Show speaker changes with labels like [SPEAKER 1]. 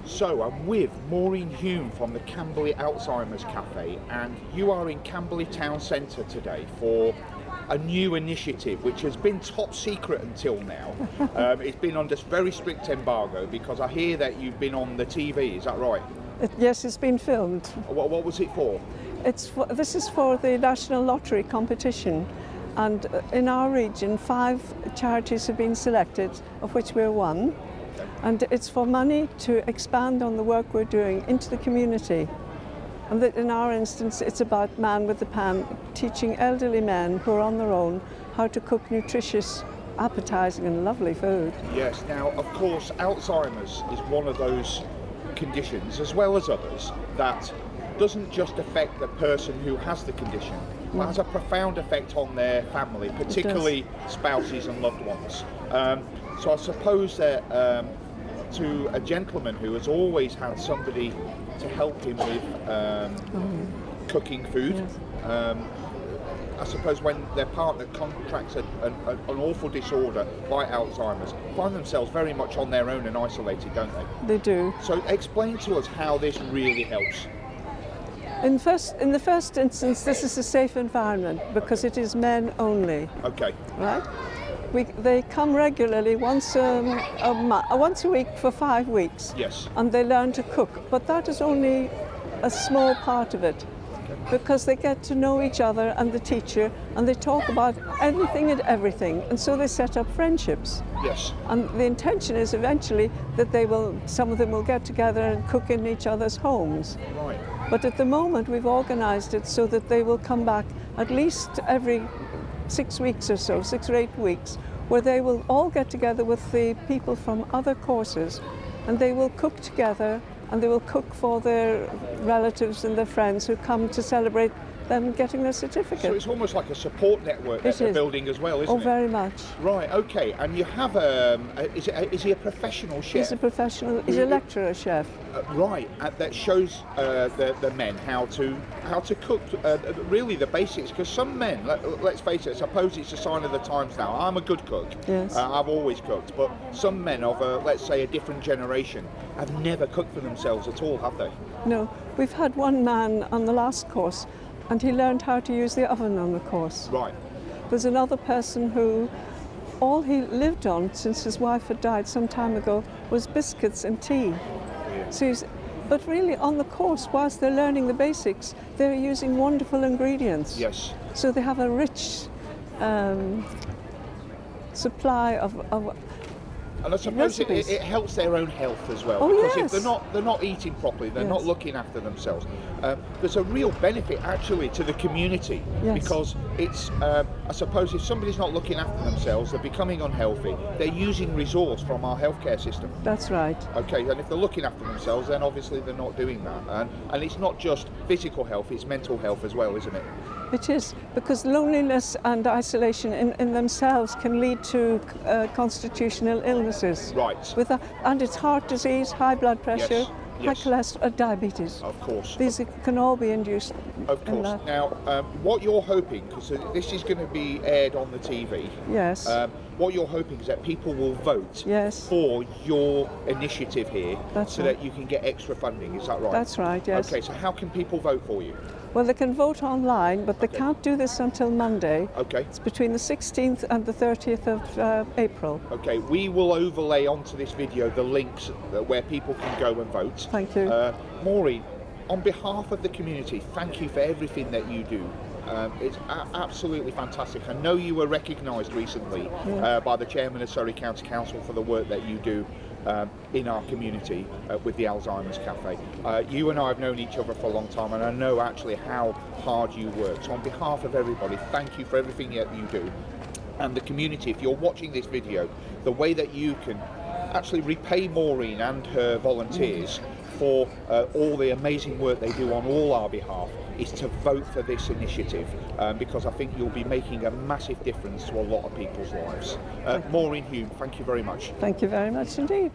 [SPEAKER 1] So I'm with Maureen Hume from the Camberley Alzheimer's Cafe, and you are in Camberley Town Centre today for a new initiative which has been top secret until now. It's been under very strict embargo because I hear that you've been on the TV, is that right?
[SPEAKER 2] Yes, it's been filmed.
[SPEAKER 1] What was it for?
[SPEAKER 2] This is for the National Lottery competition, and in our region 5 charities have been selected, of which we're one. And it's for money to expand on the work we're doing into the community. And that in our instance, it's about Man with the Pan, teaching elderly men who are on their own how to cook nutritious, appetizing and lovely food.
[SPEAKER 1] Yes, now of course Alzheimer's is one of those conditions, as well as others, that doesn't just affect the person who has the condition, but has a profound effect on their family, particularly spouses and loved ones. So I suppose that to a gentleman who has always had somebody to help him with cooking food, yes. I suppose when their partner contracts an awful disorder like Alzheimer's, find themselves very much on their own and isolated, don't they?
[SPEAKER 2] They do.
[SPEAKER 1] So explain to us how this really helps.
[SPEAKER 2] In the first instance, this is a safe environment because it is men only.
[SPEAKER 1] Okay.
[SPEAKER 2] Right? They come regularly once a week for 5 weeks.
[SPEAKER 1] Yes.
[SPEAKER 2] And they learn to cook, but that is only a small part of it, because they get to know each other and the teacher, and they talk about anything and everything, and so they set up friendships.
[SPEAKER 1] Yes.
[SPEAKER 2] And the intention is eventually that some of them will get together and cook in each other's homes.
[SPEAKER 1] Right.
[SPEAKER 2] But at the moment we've organised it so that they will come back at least every 6 weeks or so, 6 or 8 weeks, where they will all get together with the people from other courses, and they will cook together, and they will cook for their relatives and their friends who come to celebrate them getting their certificate.
[SPEAKER 1] So it's almost like a support network that they're building as well, isn't it?
[SPEAKER 2] Oh, very much.
[SPEAKER 1] Right, okay. And you have is he a professional chef?
[SPEAKER 2] He's a professional, he's a lecturer chef.
[SPEAKER 1] Right, that shows the men how to cook, really the basics, because some men, let's face it, I suppose it's a sign of the times now. I'm a good cook.
[SPEAKER 2] Yes.
[SPEAKER 1] I've always cooked, but some men of, let's say, a different generation have never cooked for themselves at all, have they?
[SPEAKER 2] No, we've had one man on the last course, and he learned how to use the oven on the course.
[SPEAKER 1] Right.
[SPEAKER 2] There's another person who all he lived on since his wife had died some time ago was biscuits and tea.
[SPEAKER 1] Yeah.
[SPEAKER 2] So but really on the course, whilst they're learning the basics, they're using wonderful ingredients.
[SPEAKER 1] Yes.
[SPEAKER 2] So they have a rich supply of
[SPEAKER 1] and I suppose it helps their own health as well, because if they're not eating properly, they're not looking after themselves. There's a real benefit actually to the community, because it's I suppose if somebody's not looking after themselves, they're becoming unhealthy. They're using resource from our healthcare system.
[SPEAKER 2] That's right.
[SPEAKER 1] Okay, and if they're looking after themselves, then obviously they're not doing that. And it's not just physical health; it's mental health as well, isn't it?
[SPEAKER 2] It is, because loneliness and isolation in themselves can lead to constitutional illnesses.
[SPEAKER 1] Right.
[SPEAKER 2] And it's heart disease, high blood pressure, high cholesterol, diabetes.
[SPEAKER 1] Of course.
[SPEAKER 2] These can all be induced.
[SPEAKER 1] Of course. Now, what you're hoping, because this is going to be aired on the TV.
[SPEAKER 2] Yes.
[SPEAKER 1] What you're hoping is that people will vote for your initiative here, that you can get extra funding. Is that right?
[SPEAKER 2] That's right, yes.
[SPEAKER 1] Okay, so how can people vote for you?
[SPEAKER 2] Well, they can vote online, but they can't do this until Monday.
[SPEAKER 1] Okay.
[SPEAKER 2] It's between the 16th and the 30th of April.
[SPEAKER 1] Okay, we will overlay onto this video the links where people can go and vote.
[SPEAKER 2] Thank you.
[SPEAKER 1] Maureen, on behalf of the community, thank you for everything that you do. It's absolutely fantastic. I know you were recognised recently by the chairman of Surrey County Council for the work that you do in our community with the Alzheimer's Cafe. You and I have known each other for a long time, and I know actually how hard you work. So on behalf of everybody, thank you for everything that you do. And the community, if you're watching this video, the way that you can actually repay Maureen and her volunteers for all the amazing work they do on all our behalf is to vote for this initiative, because I think you'll be making a massive difference to a lot of people's lives. Maureen Hume, thank you very much.
[SPEAKER 2] Thank you very much indeed.